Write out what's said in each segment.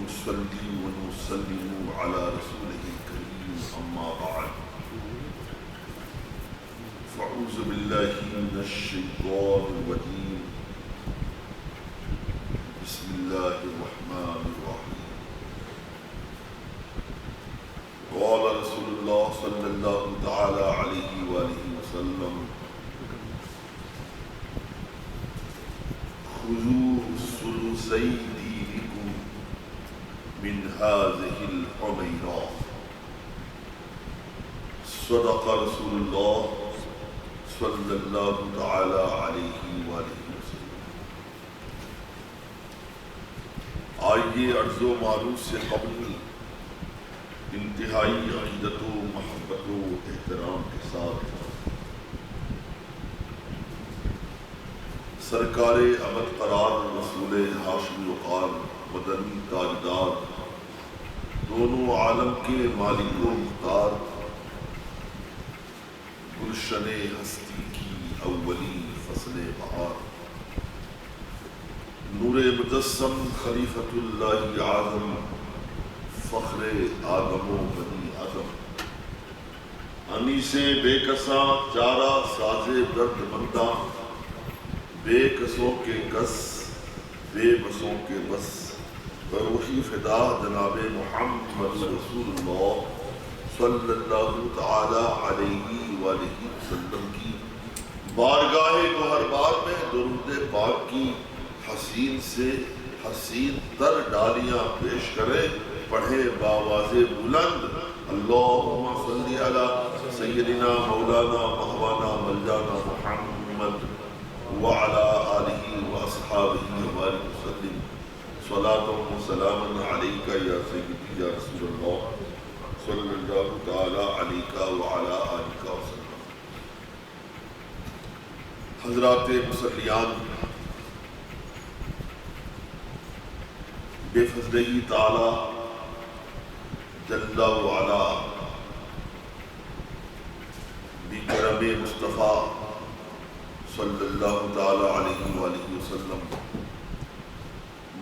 ونصلي ونسلم على رسوله الكريم أما بعد فأعوذ بالله من الشيطان الرجيم بسم الله الرحمن الرحيم قال رسول الله صلى الله تعالى عليه وآله وسلم خذوا ثلثي دينكم من هذه الحميراء صدق رسول الله صلی اللہ تعالی علیہ وآلہ وسلم۔ آئیے عرض و معروف سے قبل انتہائی عقیدت و محبت و احترام کے ساتھ سرکار ابد قرار رسول ہاشمی وقار مدنی تاجدار دونوں عالم کے مالک و مختار گلشن ہستی کی اولی فصل بہار نور مجسم خلیفۃ اللہ اعظم فخر آدم و بنی آدم انیس بے کساں چارہ ساز درد منداں بے کسوں کے کس بے بسوں کے بس بروحی فدا جناب محمد رسول اللہ صلی اللہ تعالی علیہ وآلہ وسلم کی بارگاہ گوہربار میں درود پاک کی حسین سے حسین تر ڈالیاں پیش کرے پڑھے باواز بلند اللہم صلی علی سیدنا مولانا مہوانا ملجانا محمد وعلى آلہ واصحابہ وبارک وسلم صلاۃ و سلام علیکہ یا سیدی یا رسول اللہ صلی اللہ تعالی علیہ وعلى آلہ وسلم۔ حضرات مسلیان، بے فضلہ تعالی جل وعلا بکرم مصطفیٰ صلی اللہ تعالی علیہ وآلہ وسلم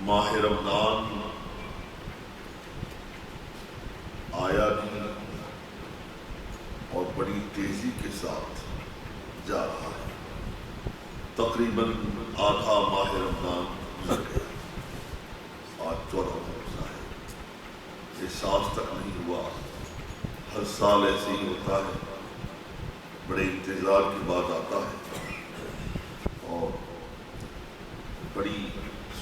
ماہ رمضان آیا بھی اور بڑی تیزی کے ساتھ جا رہا ہے۔ تقریباً آدھا ماہ رمضان گزر گیا، آج 14 روزہ ہے، احساس تک نہیں ہوا۔ ہر سال ایسے ہی ہوتا ہے، بڑے انتظار کے بعد آتا ہے اور بڑی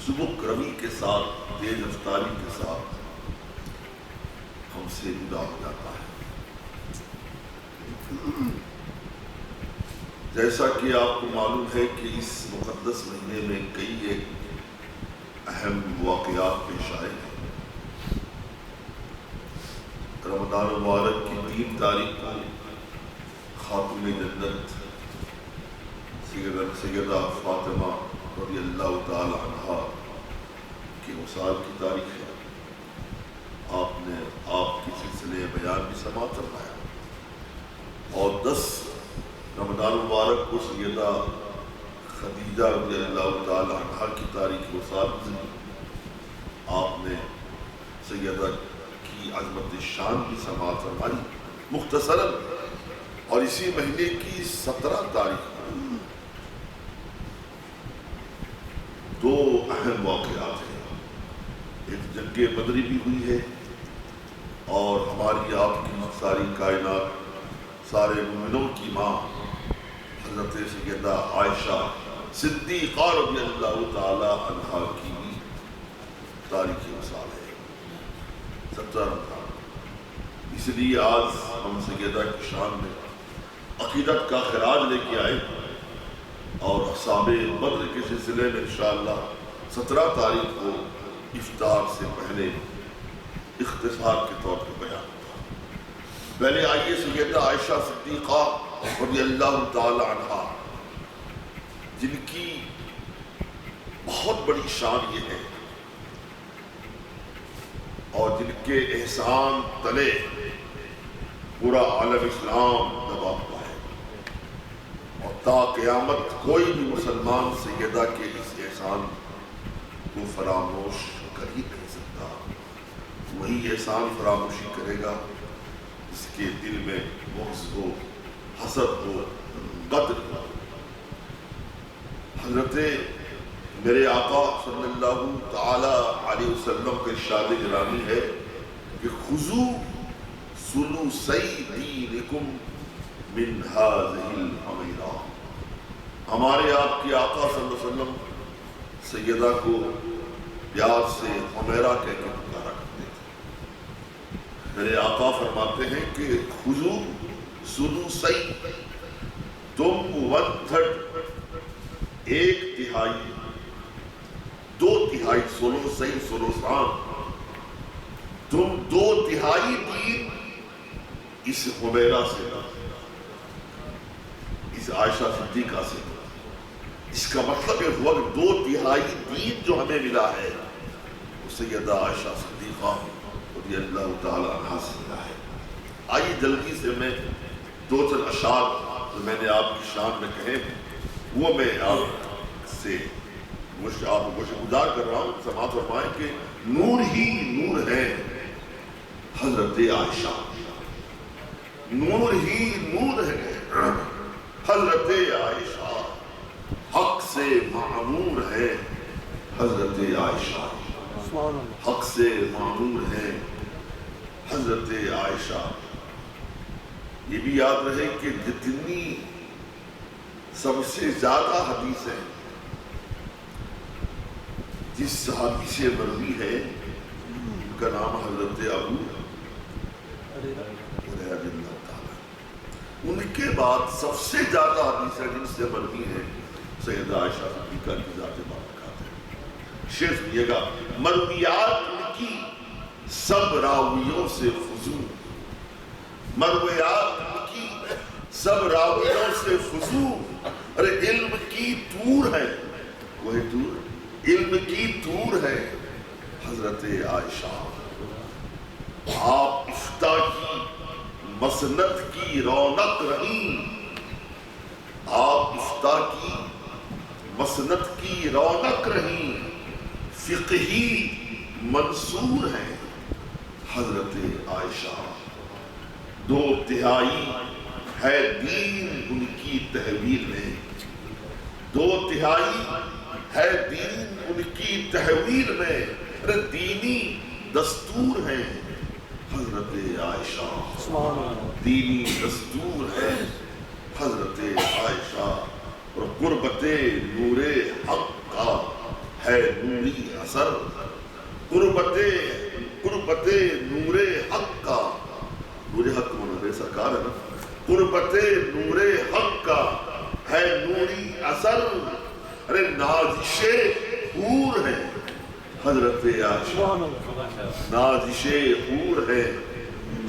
سبک روی کے ساتھ تیز رفتاری کے ساتھ ہم سے جدا ہو جاتا ہے۔ جیسا کہ آپ کو معلوم ہے کہ اس مقدس مہینے میں کئی ایک اہم واقعات پیش آئے ہیں۔ رمضان مبارک کی 3 تاریخ کو خاتون جنت سیدہ فاطمہ رضی اللہ تعالی عنہا کے وصال کی تاریخ ہے۔ آپ نے آپ کی سلسلے بیان بھی سماعت فرمایا، اور 10 رمضان مبارک کو سیدہ خدیجہ رضی اللہ تعالی عنہا کی تاریخ وصال میں آپ نے سیدہ کی عظمت شان بھی سماعت فرمائی مختصراً۔ اور اسی مہینے کی 17 تاریخ کو 2 اہم واقعات ہیں۔ ایک جنگ بدری بھی ہوئی ہے، اور ہماری آپ کی ساری کائنات سارے مومنوں کی ماں حضرت سیدہ عائشہ صدیقہ رضی اللہ تعالی عنہا کی بھی تاریخ وصال ہے 17 رمضان۔ اس لیے آج ہم سیدہ کی شان میں عقیدت کا خراج لے کے آئے، اور اصحاب بدر کے سلسلے میں انشاءاللہ 17 تاریخ کو افطار سے پہلے اختصار کے طور پر بیان ہوگا۔ پہلے آئیے سیدہ عائشہ صدیقہ رضی اللہ تعالی عنہا، جن کی بہت بڑی شان یہ ہے اور جن کے احسان تلے پورا عالم اسلام دبا ہوا ہے، اور تا قیامت کوئی بھی مسلمان سیدہ کے اس احسان کو فراموش کر ہی نہیں سکتا۔ وہی احسان فراموشی کرے گا جس کے دل میں بغض ہو، حسد ہو، قدر ہو۔ حضرت میرے آقا صلی اللہ تعالی علیہ وسلم کا ارشاد گرامی ہے کہ خذوا ثلثی دینکم من هذه الحمیرہ۔ ہمارے آپ کے آقا صلی اللہ علیہ وسلم سیدہ کو پیار سے حمیرہ کہہ کے پکارا کرتے تھے۔ میرے آقا فرماتے ہیں کہ خذوا ثلثی، تم 1/3، 1/3، 2/3، ثلثی ثلثان، تم 2/3 دین اس حمیرہ سے، اس عائشہ صدیقہ سے۔ اس کا مطلب یہ ہوا کہ 2/3 دین جو ہمیں ملا ہے وہ سیدہ عائشہ صدیقہ رضی اللہ تعالی عنہا سے ملا ہے۔ آئیے جلدی سے میں 2-4 اشعار جو میں نے آپ کی شان میں کہے وہ میں آپ سے گزار کر رہا ہوں۔ سماعت فرمائیں کہ نور ہی نور ہے حضرت عائشہ، نور ہی نور ہے حضرت عائشہ، حق سے معمور ہے حضرت عائشہ، حق سے معمور ہے حضرت عائشہ۔ یہ بھی یاد رہے کہ جتنی سب سے زیادہ حدیثیں جس صحابی سے مروی ہے ان کا نام حضرت ابو ہریرہ رضی اللہ تعالیٰ۔ ان کے بعد سب سے زیادہ حدیثیں جن سے مروی ہیں سیدہ عائشہ صدیقہ کی ذات بارکات ہے۔ شیخ سنیے گا، مرویات ان کی سب راویوں سے فضول، مرویات ان کی سب راویوں سے فضول، ارے علم کی تور ہے، وہی تور، علم کی تور ہے حضرت عائشہ۔ آپ افتاء کی مسند کی رونق رہی، آپ افتاء کی مسند کی رونق رہی، فقہی منصور ہیں حضرت عائشہ۔ 2/3 ہے دین ان کی تحویل میں، 2/3 ہے دین ان کی تحویل میں، دینی دستور ہے حضرت عائشہ، دینی دستور ہے حضرت عائشہ۔ اور قربت نور حق کا ہے نوری اثر، قربت نور حق کا، نور حق مولانا سرکار ہے نا، قربت نور حق کا ہے نوری اثر، ارے نازش حور ہے حضرت عائشہ، نازش حور ہے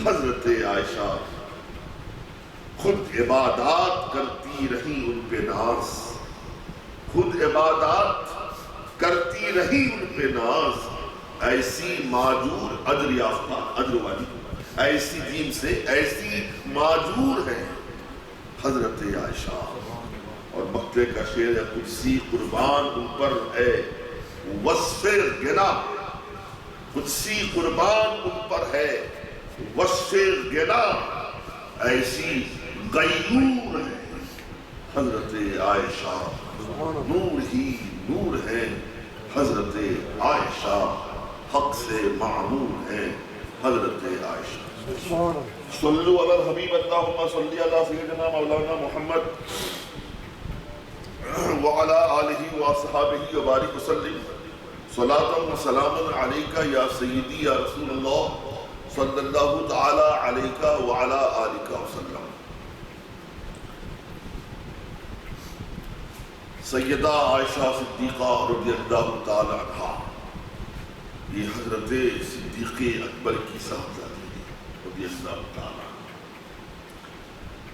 حضرت عائشہ۔ خود عبادات کرتی رہی ان پہ ناز، خود عبادات کرتی رہی ان پہ ناز، ایسی معجور اجر یافتہ، اجر والی ایسی جیم سے ایسی معجور ہے حضرت عائشہ۔ اور مقطع کا شعر ہے، قدسی قربان ان پر ہے وصف گنا، قدسی قربان ان پر ہے وصف گنا، ایسی غیور ہے حضرت عائشہ۔ نور ہی نور ہے حضرت عائشہ، حق سے معمور ہے حضرت عائشہ۔ صلو علی الحبیب، اللہم صلی علی سیدنا مولانا محمد وعلی آلہ واصحابہ وبارک وسلم، صلاۃ و سلام علیکہ یا سیدی یا رسول اللہ صلی اللہ تعالی علیکہ وعلی آلہ وسلم۔ سیدہ عائشہ صدیقہ رضی اللہ تعالی عنہا، یہ حضرت صدیق اکبر کی صاحبزادی رضی اللہ تعالی عنہ۔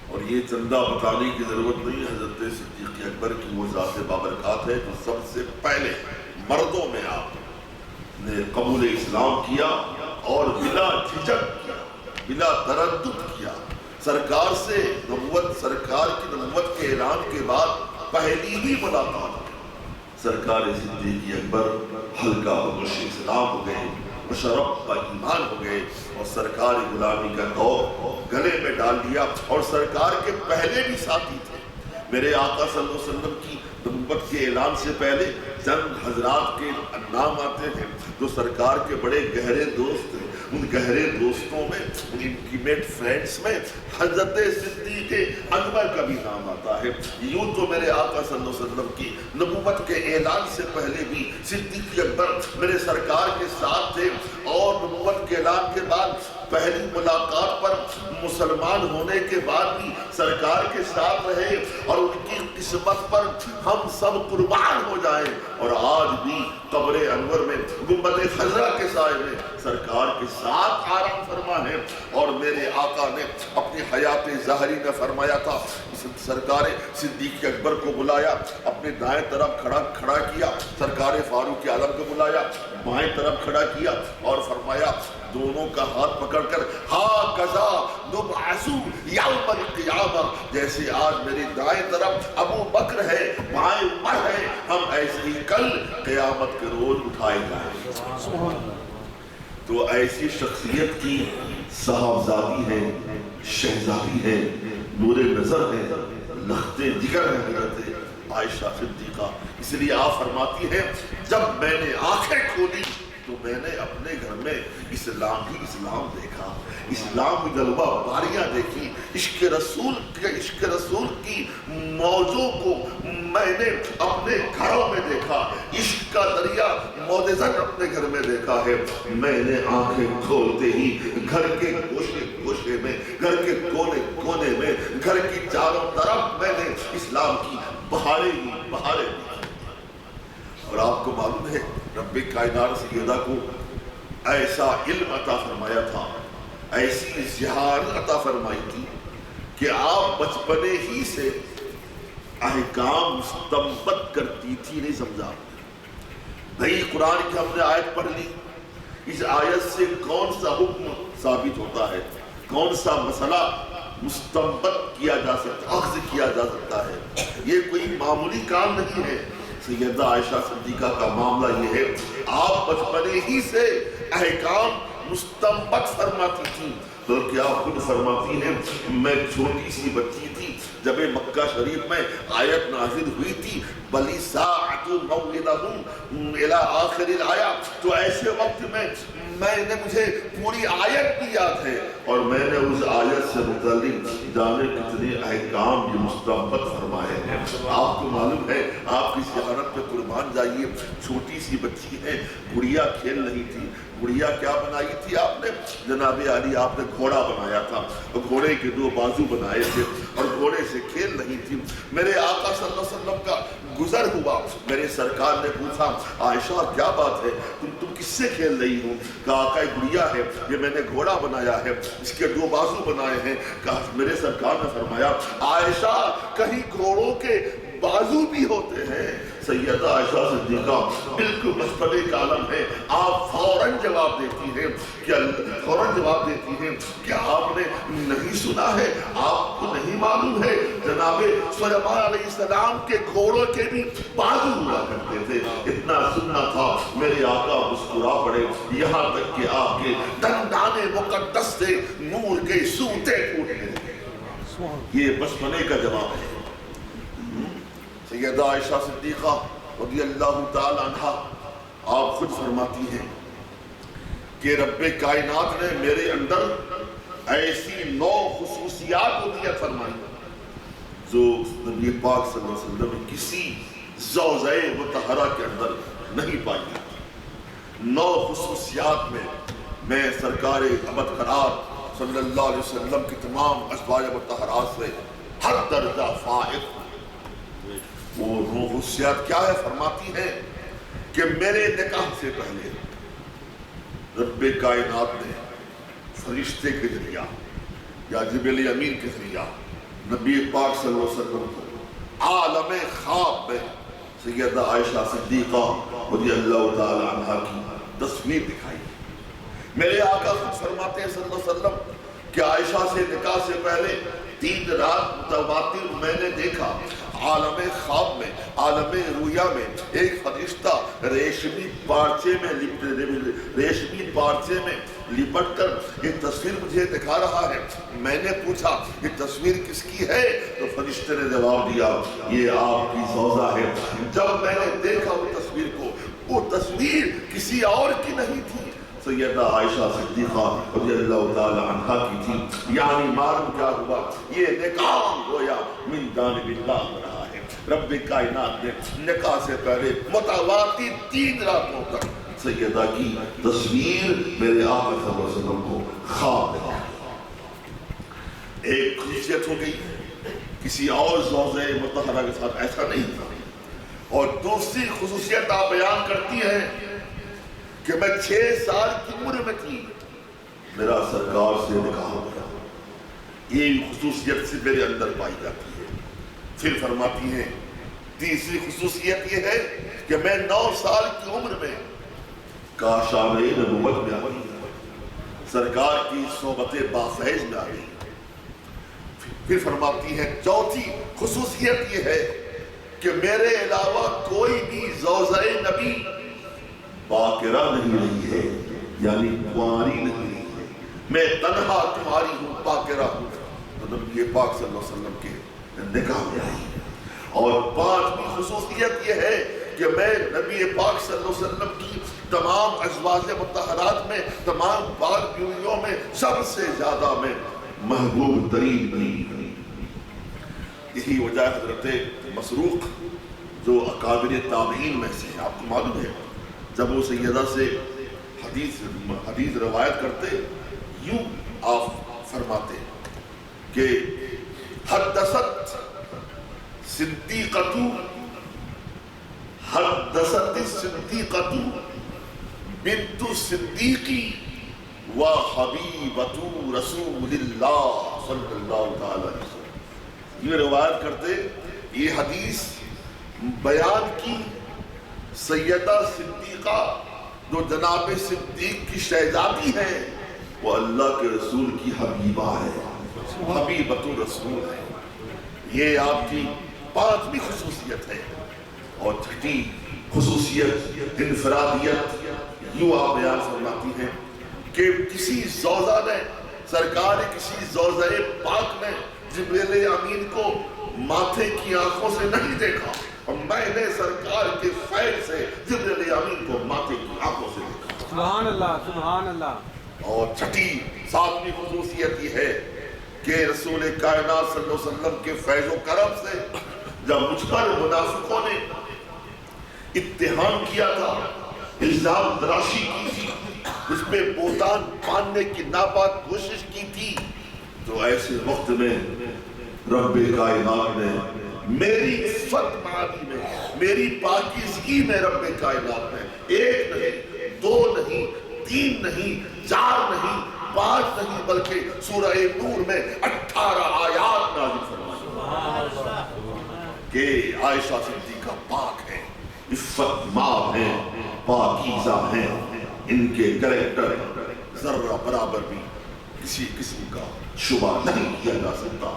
اور یہ چندہ بتانے کی ضرورت نہیں، حضرت صدیق اکبر کی وہ ذات بابرکات ہے جو سب سے پہلے مردوں میں آپ نے قبول اسلام کیا اور بلا جھجک کیا، بلا تردد کیا۔ سرکار سے نبوت، سرکار کی نبوت کے اعلان کے بعد پہلی ہی ملاقات سرکار صدیق اکبر ہلکا بخش اسلام ہو گئے مشرف کا ایمان ہو گئے اور سرکار غلامی کا دور گلے میں ڈال لیا. اور سرکار کے پہلے بھی ساتھی تھے. میرے آقا صلی اللہ علیہ وسلم کی نبوت کے اعلان سے پہلے چند حضرات کے نام آتے ہیں جو سرکار کے بڑے گہرے دوست ہیں. ان گہرے دوستوں میں, ان انٹیمیٹ فرینڈز میں حضرت صدیق اکبر کا بھی نام آتا ہے. یوں تو میرے آقا صلی اللہ علیہ وسلم کی نبوت کے اعلان سے پہلے بھی صدیق اکبر میرے سرکار کے ساتھ تھے, اور نبوت کے اعلان کے بعد پہلی ملاقات پر مسلمان ہونے کے بعد بھی سرکار کے ساتھ رہے, اور ان کی قسمت پر ہم سب قربان ہو جائیں. اور آج بھی قبر انور میں گنبد خضرا کے سائے میں سرکار کے ساتھ آرام فرما ہے. اور میرے آقا نے اپنی حیات ظاہری میں فرمایا تھا, سرکار صدیق اکبر کو بلایا, اپنے دائیں طرف کھڑا کیا, سرکار فاروق عالم کو بلایا, بائیں طرف کھڑا کیا, اور فرمایا دونوں کا ہاتھ پکڑ کر ہا کذا نبعث یوم القیامہ, جیسے آج میری دائیں طرف ابو بکر ہے, بائیں عمر ہے, ہم ایسے ہی کل قیامت کے روز اٹھائے جائیں. تو ایسی شخصیت کی صاحبزادی ہے, شہزادی ہے, نور نظر ہے, لخت جگر ہے حضرت عائشہ صدیقہ. اس لیے آپ فرماتی ہیں جب میں نے آنکھیں کھولی تو میں نے اپنے گھر میں اسلام ہی اسلام دیکھا, اسلام کی جلوہ باریاں دیکھی, عشق رسول کی موجوں کو میں نے اپنے گھروں میں دیکھا, عشق کا دریا موجزن اپنے گھر میں دیکھا ہے. میں نے آنکھیں کھولتے ہی گھر کے گوشے میں, گھر کے کونے میں, گھر کی چاروں طرف میں نے اسلام کی بہاریں ہی بہاریں دی. اور آپ کو معلوم ہے رب کائنات سیدہ کو ایسا علم عطا فرمایا تھا, ایسی ذہانت عطا فرمائی تھی کہ آپ بچپنے ہی سے احکام مستنبط کرتی تھی. نہیں سمجھا بھئی, قرآن کی ہم نے آیت پڑھ لی, اس آیت سے کون سا حکم ثابت ہوتا ہے, کون سا مسئلہ مستنبط کیا جا سکتا, اخذ کیا جا سکتا ہے. یہ کوئی معمولی کام نہیں ہے. سیدہ عائشہ صدیقہ کا معاملہ یہ ہے, آپ بچپنے ہی سے احکام مستنبط فرماتی تھی. بلکہ آپ خود فرماتی ہیں میں چھوٹی سی بچی تھی جب مکہ شریف میں آیت نازل ہوئی تھی, بلی ساعت موعدہم الی آخر الآیہ, تو ایسے وقت میں نے مجھے پوری آیت بھی یاد ہے, اور میں نے اس آیت سے متعلق جانے کتنے احکام بھی مستنبط فرمائے ہیں. آپ کو معلوم ہے, آپ کی ذہانت پہ قربان جائیے, چھوٹی سی بچی ہے, گڑیا کھیل رہی تھی. گڑیا کیا بنائی تھی آپ نے, جناب علی آپ نے گھوڑا بنایا تھا, گھوڑے کے 2 بازو بنائے تھے اور گھوڑے سے کھیل رہی تھی. میرے آقا صلی اللہ علیہ وسلم کا گزر ہوا, میرے سرکار نے پوچھا عائشہ کیا بات ہے, تم کس سے کھیل رہی ہو؟ کہا آقا گڑیا ہے, یہ میں نے گھوڑا بنایا ہے, اس کے 2 بازو بنائے ہیں. کہا میرے سرکار نے فرمایا عائشہ کہیں گھوڑوں کے بازو بھی ہوتے ہیں؟ سیدہ عائشہ صدیقہ بالکل بچپنے کا عالم ہے, آپ فوراً جواب دیتی ہیں کہ آپ نے نہیں سنا ہے, آپ کو نہیں معلوم ہے جناب سلیمان علیہ السلام کے گھوڑوں کے بھی بازو ہوا کرتے تھے. اتنا سننا تھا میرے آقا مسکرا پڑے, یہاں تک کہ آپ کے دندان مقدس سے نور کے سوتے پھوٹنے لگے. یہ بچپنے کا جواب ہے. سیدہ عائشہ صدیقہ رضی اللہ تعالی عنہ آپ خود فرماتی ہیں کہ رب کائنات نے میرے اندر ایسی 9 خصوصیات عطیہ فرمائی جو نبی پاک صلی اللہ علیہ وسلم کسی زوجہ مطہرہ کے اندر نہیں پائی جاتی. 9 خصوصیات میں سرکار ابد قرار صلی اللہ علیہ وسلم کی تمام ازواج مطہرات سے ہر درجہ فائق. وہ خصوصیات کیا ہے؟ فرماتی ہیں کہ میرے نکاح سے پہلے رب کائنات نے فرشتے کے ذریعہ یا جبریل امین کے ذریعہ نبی پاک صلی اللہ علیہ وسلم کو عالم خواب میں سیدہ عائشہ صدیقہ رضی اللہ تعالی عنہ کی تصویر دکھائی. میرے آقا خود فرماتے ہیں صلی اللہ علیہ وسلم کہ عائشہ سے نکاح سے پہلے 3 رات متواتر میں نے دیکھا عالم خواب میں, عالم رویا میں ایک فرشتہ ریشمی پارچے میں ریشمی ایک پارچے میں لپٹ کر یہ تصویر مجھے دکھا رہا ہے. میں نے پوچھا یہ تصویر کس کی ہے؟ تو فرشتے نے جواب دیا یہ آپ کی زوجہ ہے. جب میں نے دیکھا وہ تصویر کو، وہ تصویر کسی اور کی نہیں تھی، سیدہ عائشہ صدیقہ رضی اللہ تعالی عنہا کی تھی. یعنی معلوم کیا ہوا، یہ نکاح گویا من جانب اللہ ہو رہا ہے. رب کائنات نے نکاح سے پہلے متواتر 3 راتوں تک سیدہ کی تصویر میرے آقا صلی اللہ علیہ وسلم کو خواب دکھا. ایک خصوصیت ہو گئی، کسی اور زوجہ مطہرہ کے ساتھ ایسا نہیں تھا. اور دوسری خصوصیت آپ بیان کرتی ہیں کہ میں 6 سال کی عمر میں تھی، میرا سرکار سے نکاح ہو گیا. یہ خصوصیت سے میرے اندر پائی جاتی ہے. پھر فرماتی ہیں تیسری خصوصیت یہ ہے کہ میں 9 سال کی عمر میں کاشانِ نبوت میں آ گئی، سرکار کی صحبت بافیض میں آ گئی. پھر فرماتی ہے چوتھی خصوصیت یہ ہے کہ میرے علاوہ کوئی بھی زوجہ نبی باقرہ نہیں رہی ہے، یعنی کنواری نہیں رہی ہے. میں تنہا تمہاری ہوں، باقرہ ہوں. تو نبی پاک صلی اللہ علیہ وسلم کے نکاح میں آئی. اور 5ویں خصوصیت یہ ہے کہ میں نبی پاک صلی اللہ علیہ وسلم کی تمام ازواج مطہرات میں، تمام پاک بیویوں میں سب سے زیادہ میں محبوب ترین بنی. یہی وجہ حضرت مسروق جو اکابر تابعین میں سے آپ کو معلوم ہے، جب وہ سیدہ سے حدیث روایت کرتے یوں آپ فرماتے کہ حدثت الصدیقۃ بنت الصدیقی و حبیبۃ رسول اللہ صلی اللہ تعالی علیہ وسلم. یہ روایت کرتے یہ حدیث بیان کی سیدہ صدیقہ جو جناب صدیق کی شہزادی ہے، وہ اللہ کے رسول کی حبیبہ ہے، حبیبۃ رسول ہے. یہ آپ کی 5ویں خصوصیت ہے. اور 6ٹھی خصوصیت انفرادیت یوں آپ بیان فرماتی ہیں کہ کسی زوجہ نے، سرکار کسی زوجہ پاک نے جبریل امین کو ماتھے کی آنکھوں سے نہیں دیکھا، اور میں نے سرکار کے فیض سے جبریل امین کو ماتھے کی آنکھوں سے دیکھا. سبحان اللہ، سبحان اللہ. اور 7ویں خصوصیت یہ ہے کہ رسول کائنات صلی اللہ علیہ وسلم کے فیض و کرم سے جب مجھ پر منافقوں نے اتہام کیا تھا، الزام تراشی کی تھی، اس پہ بہتان باندھنے کی ناپاک کوشش کی تھی، تو ایسے وقت میں رب کائنات نے میری عفت معانی میں، میری پاکیزگی میں، رب کائنات نے 1 نہیں 2 نہیں 3 نہیں 4 نہیں 5 نہیں بلکہ سورہ نور میں 18 آیات نازل فرمائی کہ عائشہ صدیقہ پاک ہے، عفت ماں ہے، پاکیزہ ہیں. ان کے کریکٹر ذرہ برابر بھی کسی قسم کا شبہ نہیں کیا جا سکتا.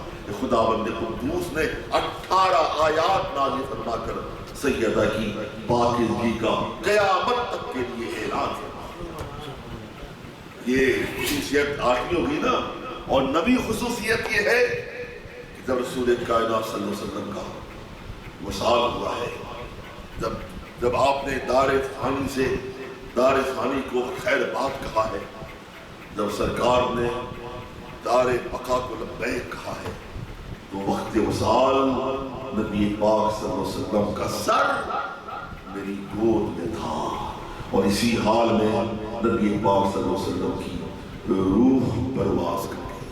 خداوند قدوس نے 18 آیات نازل فرما کر سیدہ کی پاکیزگی کا قیامت تک کے لیے اعلان فرمایا. یہ خصوصیت 8ویں ہوگی نا. اور 9ویں خصوصیت یہ ہے کہ جب رسول کائنات صلی اللہ علیہ وسلم کا وصال ہوا ہے، جب آپ نے دار فانی کو خیر بات کہا ہے، جب سرکار نے دار بقا کو لبیک کہا ہے، تو وقت وصال نبی پاک صلی اللہ علیہ وسلم کا سر میری گود میں تھا، اور اسی حال میں نبی پاک صلی اللہ علیہ وسلم کی روح پرواز کر گئی.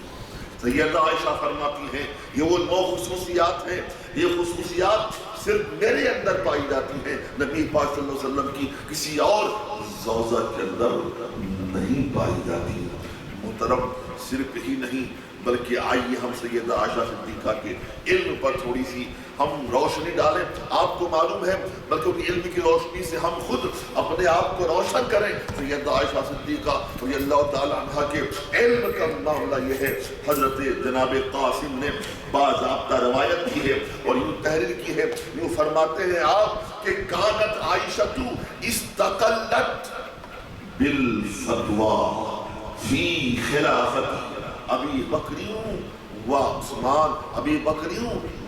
سیدہ عائشہ فرماتی ہے یہ وہ 9 خصوصیات ہیں، یہ خصوصیات صرف میرے اندر پائی جاتی ہیں، نبی پاک صلی اللہ علیہ وسلم کی کسی اور زوجہ کے اندر نہیں پائی جاتی. محترم، صرف ہی نہیں بلکہ آئیے ہم سیدہ عائشہ صدیقہ کے علم پر تھوڑی سی ہم روشنی ڈالیں. آپ کو معلوم ہے بلکہ ان علم کی روشنی سے ہم خود اپنے آپ کو روشن کریں. سیدہ عائشہ صدیقہ رضی اللہ تعالی عنہ کے علم کا معاملہ یہ ہے، حضرت جناب قاسم نے باضابطہ روایت کی ہے اور یوں تحریر کی ہے، یوں فرماتے ہیں آپ کہ کانت عائشہ استقلت بالفتوى فی خلافت ابی بکر و عثمان ابی بکر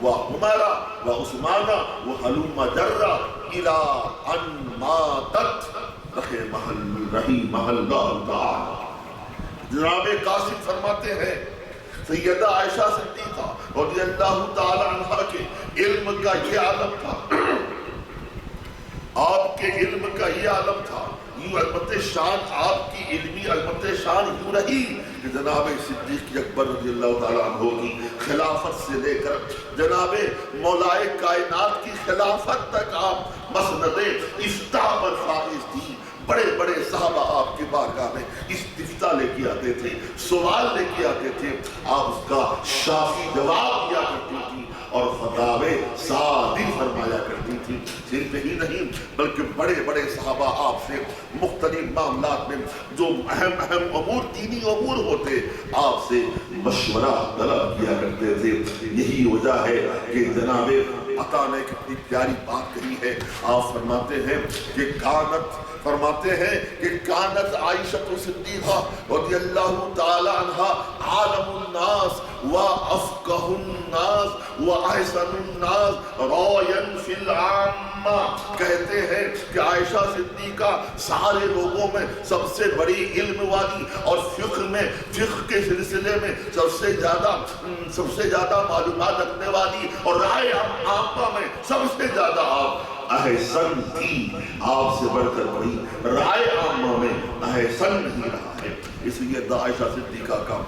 و عمر و عثمان و حلوم جرہ الى ان ماتت رحمہ اللہ تعالی. جناب قاسم فرماتے ہیں سیدہ عائشہ صدیقہ رضی اللہ تعالی عنہ کے علم کا یہ عالم تھا، آپ کے علم کا یہ عالم تھا. یوں علمت شان آپ کی علمی علمت شان یوں رہی کہ جناب صدیق اکبر رضی اللہ تعالیٰ عنہ کی خلافت سے لے کر جناب مولائے کائنات کی خلافت تک آپ مسند افتاء پر فائز تھی. بڑے بڑے صحابہ آپ کی بارگاہ میں استفتاء لے کے آتے تھے، سوال لے کے آتے تھے، آپ اس کا شافی جواب دیا کرتی تھی اور فتاوے صادر فرمایا کرتی تھی. صرف یہی نہیں بلکہ بڑے بڑے صحابہ آپ سے مختلف معاملات میں جو اہم اہم امور دینی امور ہوتے آپ سے مشورہ طلب کیا کرتے تھے. یہی وجہ ہے کہ جناب عطا نے کتنی پیاری بات کہی ہے. آپ فرماتے ہیں کہ کانت عائشہ صدیقہ رضی اللہ تعالی عنہ عالم الناس و افقہ الناس و احسن الناس رایا فی العامہ. کہتے ہیں کہ عائشہ صدیقہ سارے لوگوں میں سب سے بڑی علم والی اور فقہ کے سلسلے میں سب سے زیادہ معلومات رکھنے والی اور رائے عامہ میں سب سے زیادہ آپ احسن تھی. آپ سے بڑھ کر بڑی رائے عامہ میں احسن نہیں رہا ہے. اس لیے عائشہ صدیقہ کا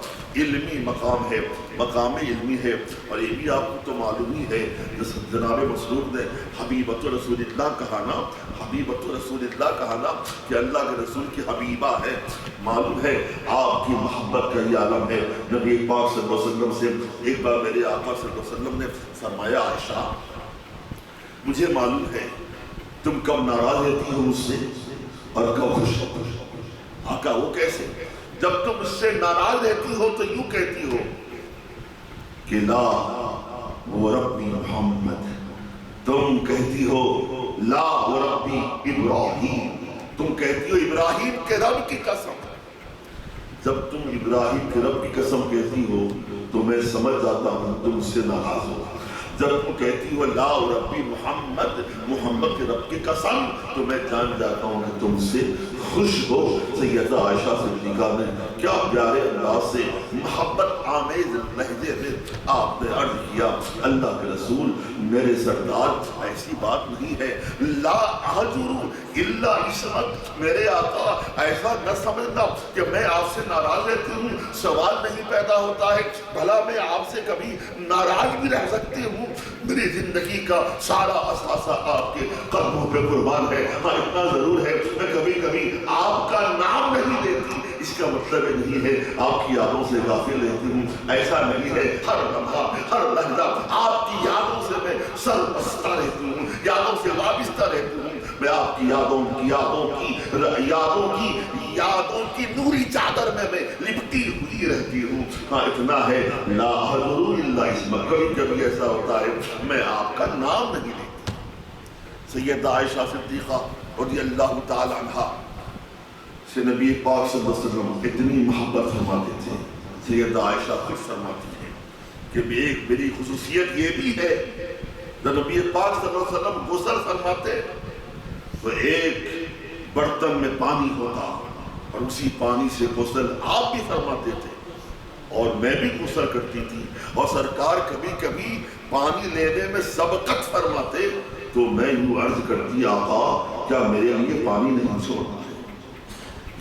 علمی مقام ہے، مقام علمی ہے. اور یہ بھی آپ کو تو معلوم ہی ہے جس جناب مسعود نے حبیبۃ رسول اللہ کہا نا، حبیبۃ رسول اللہ کہا نا کہ اللہ کے رسول کی حبیبہ ہے. معلوم ہے آپ کی محبت کا یہ عالم ہے. نبی پاک صلی اللہ علیہ وسلم سے ایک بار میرے آقا صلی اللہ علیہ وسلم نے فرمایا عائشہ مجھے معلوم ہے تم کب ناراض رہتی ہو مجھ سے اور کب خوش ہو. آقا وہ کیسے؟ جب تم اس سے ناراض رہتی ہو تو یوں کہتی ہو کہ لا وربی محمد، تم کہتی ہو لا وربی ابراہیم، تم کہتی ہو ابراہیم کے رب کی قسم. جب تم ابراہیم کے رب کی قسم کہتی ہو تو میں سمجھ جاتا ہوں تم اس سے ناراض ہو. جب تم کہتی ہو لا ربی محمد، محمد کے رب کی قسم، تو میں جان جاتا ہوں کہ تم سے خوش ہو. سیدہ عائشہ صدیقہ نے کیا پیارے انداز سے محبت آمیز لہجے میں آپ نے عرض کیا اللہ کے رسول میرے سردار ایسی بات نہیں ہے، لا احجر الا اسمک، میرے آقا ایسا نہ سمجھنا کہ میں آپ سے ناراض رہتی ہوں. سوال نہیں پیدا ہوتا ہے بھلا میں آپ سے کبھی ناراض بھی رہ سکتی ہوں. میری زندگی کا سارا اثاثہ آپ کے قدموں پہ قربان ہے. ہاں اتنا ضرور ہے میں کبھی کبھی آپ کا نام نہیں لیتی، اس کا مطلب نہیں ہے آپ کی یادوں سے غافل رہتی ہوں. ایسا نہیں ہے، ہر لمحہ ہر لحظہ آپ کی یادوں سے میں سربستہ رہتی ہوں، یادوں سے وابستہ رہتی ہوں. میں آپ کی یادوں کی نوری چادر میں لپٹی ہوئی رہتی ہوں. ہاں اتنا ہے لا احضر الا اسمک، کبھی کبھی ایسا ہوتا ہے میں آپ کا نام نہیں لیتی. سیدہ عائشہ صدیقہ رضی اللہ تعالی عنہ سے نبی پاک صلی اللہ علیہ وسلم اتنی محبت فرماتے تھے. سیدہ عائشہ خود فرماتی ہے کہ ایک میری خصوصیت یہ بھی ہے جب نبی پاک صلی اللہ علیہ وسلم غسل فرماتے تو ایک برتن میں پانی ہوتا اور اسی پانی سے غسل آپ بھی فرماتے تھے اور میں بھی غسل کرتی تھی. اور سرکار کبھی کبھی پانی لینے میں سبقت فرماتے تو میں یوں عرض کرتی آقا کیا میرے لیے پانی نہیں چھوڑنا ہے.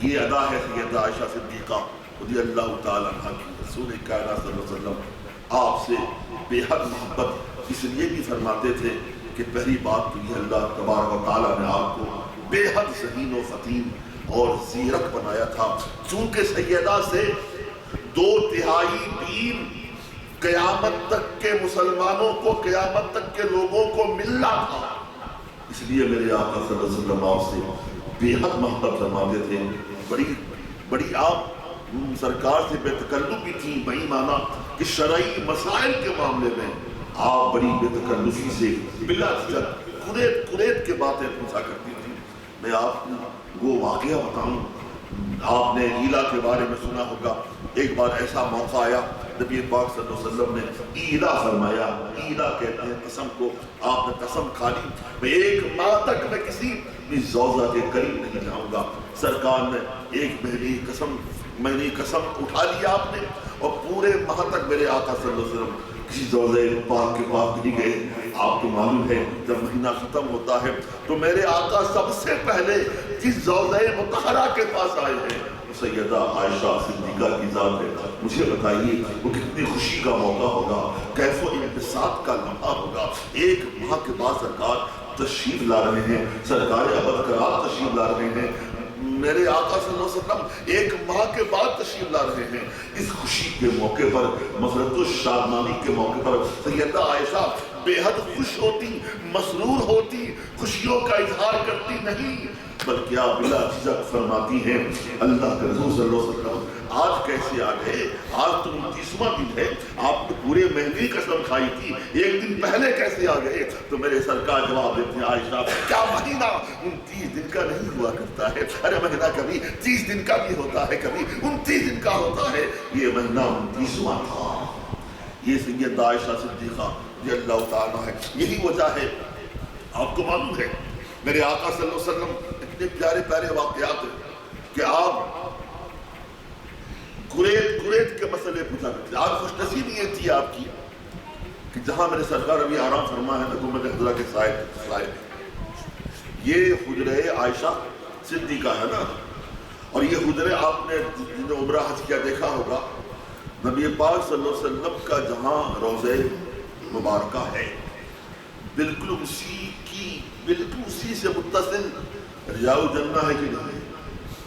یہ ادا ہے سیدہ عائشہ صدیقہ رضی اللہ تعالیٰ عنہ کی. رسول کائنات صلی اللہ علیہ وسلم آپ سے بے حد محبت اس لیے بھی فرماتے تھے کہ پہلی بات تو یہ اللہ تبارک و تعالیٰ نے آپ کو بے حد ذہین و فطین اور زیرک بنایا تھا. چونکہ سیدہ سے 2/3 دین قیامت تک کے مسلمانوں کو، قیامت تک کے لوگوں کو ملنا تھا. اس لیے میرے آقا صلی اللہ علیہ وسلم آپ سے بے حد محبت فرماتے تھے. بڑی آپ سرکار سے بے تکلف بھی تھی، بہی مانا کہ شرعی مسائل کے معاملے میں آپ بڑی بے تکلفی سے بلا جھجک قریت کے باتیں پوچھا کرتی تھی. میں آپ کو وہ واقعہ بتاؤں آپ نے ایلا کے بارے میں سنا ہوگا، ایک بار ایسا موقع آیا نبی پاک صلی اللہ علیہ وسلم نے ایلا فرمایا، ایلا کہتے ہیں قسم کو، آپ نے قسم کھا لی میں 1 ماہ تک میں کسی بھی زوجہ کے قریب نہیں جاؤں گا۔ سرکار نے 1 مہینے قسم اٹھا لی آپ نے، اور پورے ماہ تک میرے آقا صلی اللہ علیہ وسلم کسی زوجہ پاک کے پاس نہیں گئے۔ آپ کو معلوم ہے جب مہینہ ختم ہوتا ہے تو میرے آقا سب سے پہلے جس زوجہ مطہرہ کے پاس آئے ہیں سیدہ عائشہ صدیقہ کی ذات ہے۔ مجھے بتائیے وہ کتنی خوشی کا موقع ہوگا، کیف و انبساط کا لمحہ ہوگا۔ 1 ماہ کے بعد سرکار تشریف لا رہے ہیں، سرکار ابدقرار تشریف لا رہے ہیں، میرے آقا صلی اللہ علیہ وسلم 1 ماہ کے بعد تشریف لا رہے ہیں۔ اس خوشی کے موقع پر، مسرت الشادمانی کے موقع پر سیدہ عائشہ بے حد خوش ہوتی، مسرور ہوتی، خوشیوں کا اظہار کرتی نہیں بلکہ آپ بلا جھجک فرماتی ہیں اللہ کے رسول صلی اللہ علیہ وسلم آج کیسے آ گئے؟ آج تو 29واں دن ہے، آپ نے پورے مہینے قسم کھائی تھی، 1 دن پہلے کیسے آ گئے؟ تو میرے سرکار جواب دیتے ہیں عائشہ کیا مہینہ 29 دن کا نہیں ہوا کرتا ہے؟ ارے مہینہ کبھی 30 دن کا بھی ہوتا ہے، کبھی 29 دن کا ہوتا ہے، یہ مہینہ 29واں تھا۔ یہ سیدہ عائشہ صدیقہ رضی اللہ تعالیٰ ہے، یہی وجہ ہے آپ کو معلوم ہے میرے آقا صلی اللہ علیہ وسلم اتنے پیارے پیارے واقعات ہیں کہ آپ گریت کے مسئلے پوچھا کرتے ہیں۔ آج خوش نصیبی یہ تھی آپ کی کہ جہاں میرے سرکار ابھی آرام فرما ہے حکومت حضرہ کے سائے، یہ حجرہ عائشہ صدیقہ ہے نا، اور یہ حجرے آپ نے جن عمرہ حج کیا دیکھا ہوگا، نبی پاک صلی اللہ علیہ وسلم کا جہاں روضہ مبارکہ ہے بالکل اسی سے متصل ریاض الجنہ ہے کہ نہیں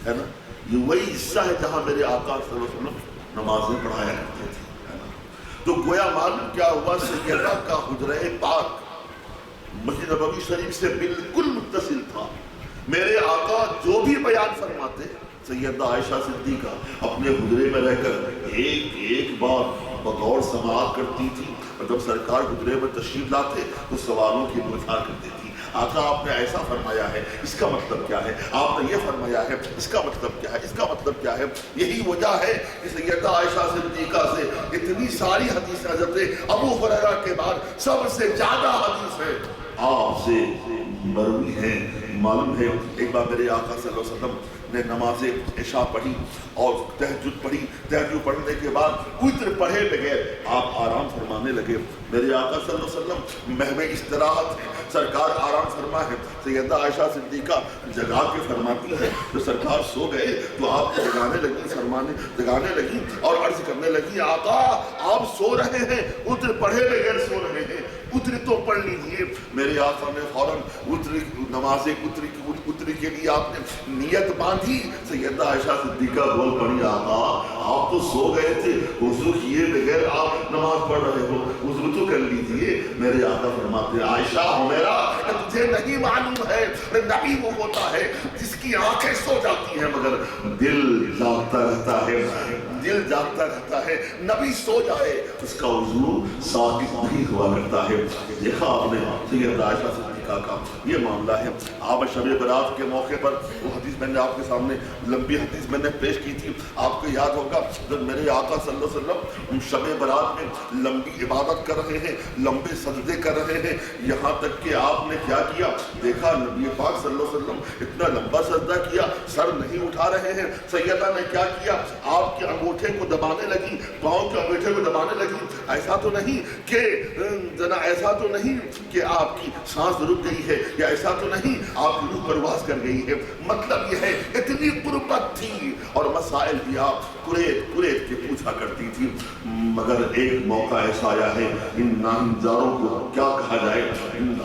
ہے نا، یہ وہی حصہ ہے جہاں میرے آقا صلی اللہ علیہ وسلم نمازیں پڑھایا کرتے تھے، ہے نا۔ تو گویا معلوم کیا ہوا سیدہ کا حجرہ پاک مسجد نبوی شریف سے بالکل متصل تھا۔ میرے آقا جو بھی بیان فرماتے سیدہ عائشہ صدیقہ اپنے حجرے میں رہ کر ایک بار بغور سماعت کرتی تھی، اور جب سرکار حجرے میں تشریف لاتے تو سوالوں کی بوچھار کرتی تھی۔ آقا آپ نے ایسا فرمایا ہے، اس کا مطلب کیا ہے؟ آپ نے یہ فرمایا ہے، اس کا مطلب کیا ہے؟ اس کا مطلب کیا ہے؟ یہی وجہ ہے کہ سیدہ عائشہ صدیقہ سے اتنی ساری حدیث حضرت ابو ہریرہ کے بعد سب سے زیادہ حدیث ہے آپ سے مروی ہے۔ معلوم ہے ایک بار میرے آقا صلی اللہ علیہ وسلم نے نماز عشاء پڑھی اور تہجد پڑھی، تہجد پڑھنے کے بعد وتر پڑھے بغیر آپ آرام فرمانے لگے۔ میرے آقا صلی اللہ علیہ وسلم محو استراحت ہے، سرکار آرام فرما ہے، سیدہ عائشہ صدیقہ جگا کے فرماتی ہے جو سرکار سو گئے تو آپ جگانے لگی اور عرض کرنے لگی آقا آپ سو رہے ہیں، وتر پڑھے بغیر سو رہے ہیں، وتر تو پڑھ لیجئے۔ میرے آقا نے فوراً نماز وتر کے لیے آپ نے نیت باندھی۔ سیدہ عائشہ صدیقہ بول پڑی آقا آپ تو سو گئے تھے، وضو کیے بغیر آپ نماز پڑھ رہے ہو، وضو تو کر لیجئے۔ میرے آقا فرماتے ہیں عائشہ حمیرہ تجھے نہیں معلوم ہے نبی وہ ہوتا ہے جس کی آنکھیں سو جاتی ہیں مگر دل جاگتا رہتا ہے، نبی سو جائے اس کا وضو ثابت نہیں ہوا کرتا ہے۔ دیکھا آپ نے سیدہ عائشہ صدیقہ کا یہ معاملہ ہے۔ آپ شب برات کے موقع پر وہ حدیث میں نے آپ کے سامنے لمبی حدیث میں نے پیش کی تھی، آپ کو یاد ہوگا جب میرے آقا صلی اللہ علیہ وسلم شب برات میں لمبی عبادت کر رہے ہیں، لمبے سجدے کر رہے ہیں، یہاں تک کہ آپ نے کیا کیا دیکھا نبی پاک صلی اللہ علیہ وسلم اتنا لمبا سجدہ کیا، سر نہیں اٹھا رہے ہیں۔ سیدہ نے کیا کیا آپ کے انگوٹھے کو دبانے لگی، پاؤں کے انگوٹھے کو دبانے لگی۔ ایسا تو نہیں کہ آپ کی سانس رک گئی ہے، یا ایسا تو نہیں آپ کی روح پرواز کر گئی ہے، مطلب یہ ہے اتنی قربت تھی اور مسائل بھی آپ قریت کے پوچھا کرتی تھی۔ مگر ایک موقع ایسا آیا ہے ان نامزاروں کو کیا کہا جائے،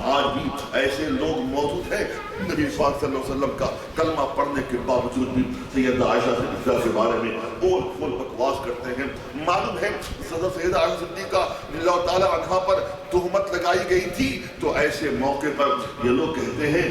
آج بھی ایسے لوگ موجود ہیں نبی پاک صلی اللہ علیہ وسلم کا کلمہ پڑھنے کے باوجود بھی سیدہ عائشہ صدیقہ کے بارے میں بول بکواس کرتے ہیں۔ معلوم ہے سیدہ عائشہ صدیقہ رضی اللہ تعالیٰ عنہا پر تہمت لگائی گئی تھی تو ایسے موقع پر یہ لوگ کہتے ہیں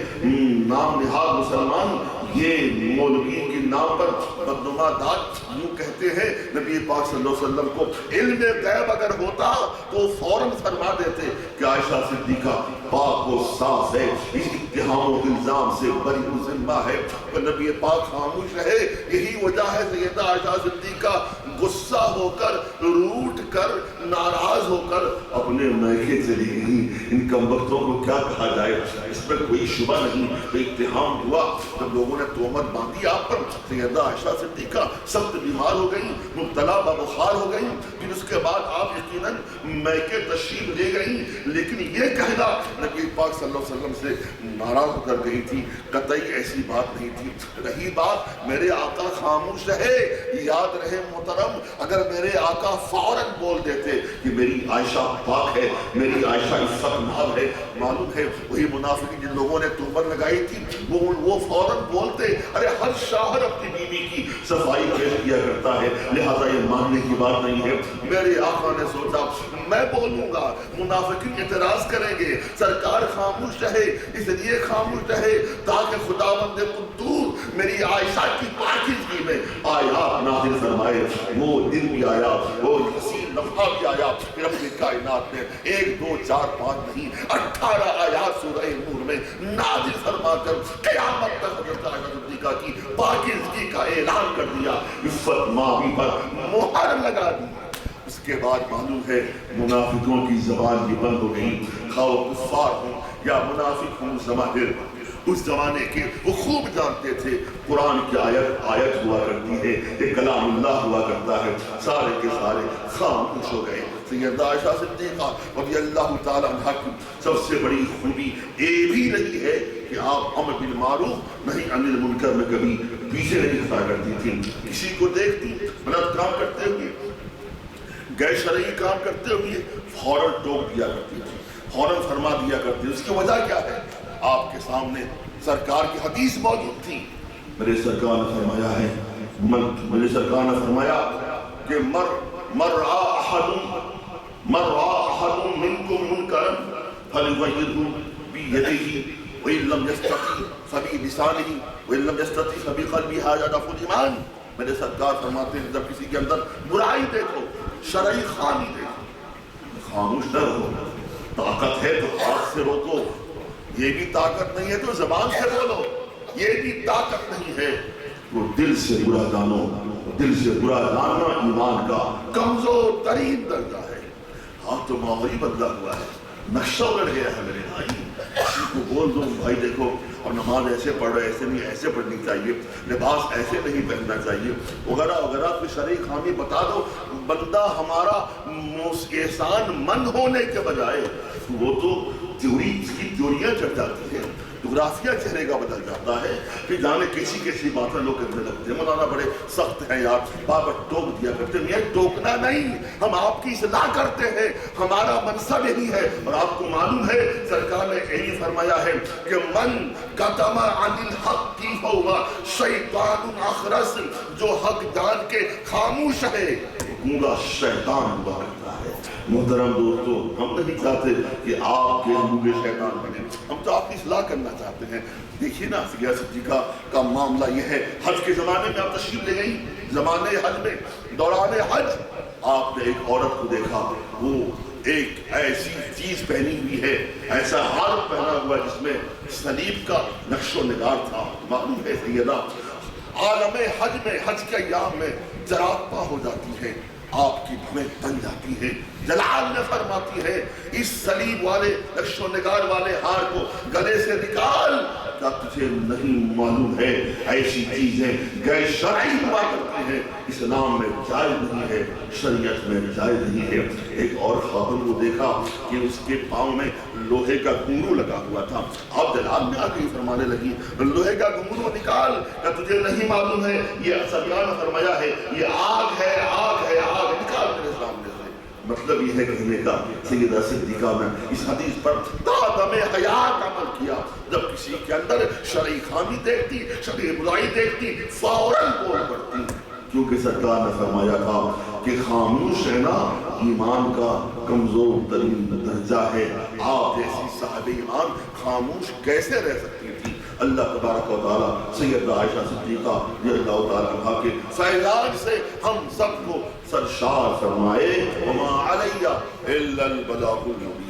نام نہاد مسلمان، یہ مولوی کے نام پر بدنما داد یوں کہتے ہیں نبی پاک صلی اللہ علیہ وسلم کو علم غیب اگر ہوتا تو فوراً فرما دیتے کہ عائشہ صدیقہ پاک و صاف ہے، اس اتہام و الزام سے بری و ذمہ ہے، اور نبی پاک خاموش رہے۔ یہی وجہ ہے سیدہ عائشہ صدیقہ غصہ ہو کر، روٹھ کر، ناراض ہو کر اپنے میکے چلی گئی۔ ان کمبختوں کو کیا کہا جائے، اس میں کوئی شبہ نہیں۔ اتہام ہوا، جب لوگوں نے تہمت باندھی آپ پر، سیدہ عائشہ صدیقہ سخت بیمار ہو گئی، مبتلا بخار ہو گئی۔ پھر اس کے بعد آپ یقیناً میکے تشریف لے گئی، لیکن یہ کہنا نبی پاک صلی اللہ علیہ وسلم سے ناراض ہو کر گئی تھی، قطعی ایسی بات نہیں تھی۔ رہی بات میرے آقا خاموش رہے، یاد رہے محترم، اگر میرے آقا فوراً بول دیتے کہ میری عائشہ پاک ہے، میری عائشہ عفت مند ہے، معلوم ہے وہی منافقین جن لوگوں نے تہمت لگائی تھی وہ فوراً بولتے ارے ہر شوہر اپنی بیوی کی صفائی پیش کیا کرتا ہے، لہذا یہ ماننے کی بات نہیں ہے۔ میرے آقا نے سوچا میں بولوں گا، منافقین اعتراض کریں گے، سرکار خاموش رہے، اس لیے خاموش رہے تاکہ خداوند قدوس میری عائشہ کی پاکیزگی میں آیات نازل فرمائے۔ وہ دن بھی آیا، وہ حسین لمحہ بھی آیا، پھر اپنی کائنات میں 1 2 4 5 نہیں 18 آیات سورہ نور میں نازل فرما کر قیامت تک حضرت عائشہ صدیقہ کی پاکیزگی کا اعلان کر دیا، عفت ماوی پر مہر لگا دی۔ اس کے بعد معلوم ہے منافقوں کی زبان بھی بند ہو گئی، خواہ وہ کفار ہوں یا منافق ہوں ظواہر، اس زمانے کے وہ خوب جانتے تھے قرآن کی آیت ہوا کرتی ہے، یہ کلام اللہ ہوا کرتا ہے، سارے کے سارے خاموش ہو گئے۔ سیدہ عائشہ صدیقہ رضی اللہ تعالیٰ عنہ کی سب سے بڑی خوبی یہ بھی رہی ہے کہ آپ امر بالمعروف نہی عن المنکر میں کبھی پیچھے نہیں ہٹا کرتی تھی۔ کسی کو دیکھتی غلط کام کرتے ہوئے، غیر شرعی کام کرتے ہوئے فوراً ٹوک دیا کرتی تھی، فوراً فرما دیا کرتی۔ اس کی وجہ کیا ہے؟ آپ کے سامنے سرکار کی حدیث موجود تھی۔ میرے سرکار نے فرمایا ہے، میرے سرکار نے فرمایا کہ مر رأى أحد منكم منكرا فليغيره بيده وإن لم يستطع فبلسانه وإن لم يستطع فبقلبه، هذا ضعف الإيمان۔ میرے سرکار فرماتے ہیں جب کسی کے اندر برائی دیکھو، شرعی خامی دیکھو، خاموش نہ رہو، طاقت ہے تو ہاتھ سے روکو، یہ بھی طاقت نہیں ہے تو زبان سے بولو، یہ بھی طاقت نہیں ہے تو دل سے برا جانو۔ دل سے برا جاننا ایمان کا کمزور ترین درجہ ہے۔ ہاں تو ماحول ہی بدلا ہوا ہے، نقشہ اڑ گیا ہے میرے بھائی۔ کسی کو بول دو بھائی دیکھو اور نماز ایسے پڑھ رہے، ایسے نہیں، ایسے پڑھنی چاہیے، لباس ایسے نہیں پہننا چاہیے وغیرہ وغیرہ، کوئی شرعی خامی بتا دو، بندہ ہمارا احسان مند ہونے کے بجائے وہ تو تیوری، اس کی تیوریاں چڑھ جاتی ہیں، جغرافیہ چہرے کا بدل جاتا ہے، پھر جانے کیسی باتیں لوگ کرنے لگتے ہیں۔ مولانا بڑے سخت ہیں یار، بابا ٹوک دیا کرتے ہیں، یہ ٹوکنا نہیں، ہم آپ کی اصلاح کرتے ہیں، ہمارا منصب یہی ہے۔ اور آپ کو معلوم ہے سرکار نے یہی فرمایا ہے کہ من کتم عن الحق فہو شیطان اخرس، جو حق جان کے خاموش ہے گونگا شیطان ہوا کرتا ہے۔ محترم دوستو، ہم نہیں چاہتے کہ آپ کے گونگے شیطان بنے، ہم تو آپ کی اصلاح کرنا چاہتے ہیں۔ دیکھیے نا سیدہ صدیقہ کا معاملہ یہ ہے، حج کے زمانے میں آپ تشریف لے گئی، زمانے حج میں دوران حج آپ نے ایک عورت کو دیکھا، وہ ایک ایسی چیز پہنی ہوئی ہے، ایسا ہار پہنا ہوا جس میں صلیب کا نقش و نگار تھا۔ معلوم ہے سیدہ عالم حج میں، حج کے ایام میں جراپا ہو جاتی ہے، آپ کی بھویں بن جاتی ہے۔ جلال نے فرماتی ہے اس صلیب والے نقش و نگار والے ہار کو گلے سے نکال، کیا تجھے نہیں معلوم ہے ایسی چیزیں غیر شرعی ہوا کرتی ہیں، اسلام میں جائز نہیں ہے، شریعت میں جائز نہیں ہے۔ ایک اور خاتون کو دیکھا کہ اس کے پاؤں میں لوہے کا گھنگرو لگا ہوا تھا، آپ جلال میں آ کے فرمانے لگی لوہے کا گھنگرو نکال، کیا تجھے نہیں معلوم ہے یہ سرکار نے فرمایا ہے یہ آگ ہے، آگ ہے، آگ نکال میرے سامنے سے۔ مطلب یہ ہے کہنے کا سیدہ صدیقہ نے اس حدیث پر تا دم حیات عمل کیا، جب کسی کے اندر شرعی خامی دیکھتی، شرعی برائی دیکھتی، فوراً بول پڑتی، کیونکہ سرکار نے فرمایا تھا کہ خاموش رہنا ایمان کا کمزور ترین درجہ ہے۔ آپ جیسی صاحب ایمان خاموش کیسے رہ سکتی تھی؟ اللہ تبارک و تعالیٰ سیدہ عائشہ صدیقہ رضی اللہ تعالیٰ عنہ کے فیضان سے ہم سب کو سرشار فرمائے وما علیہ الا البلاغ المبین.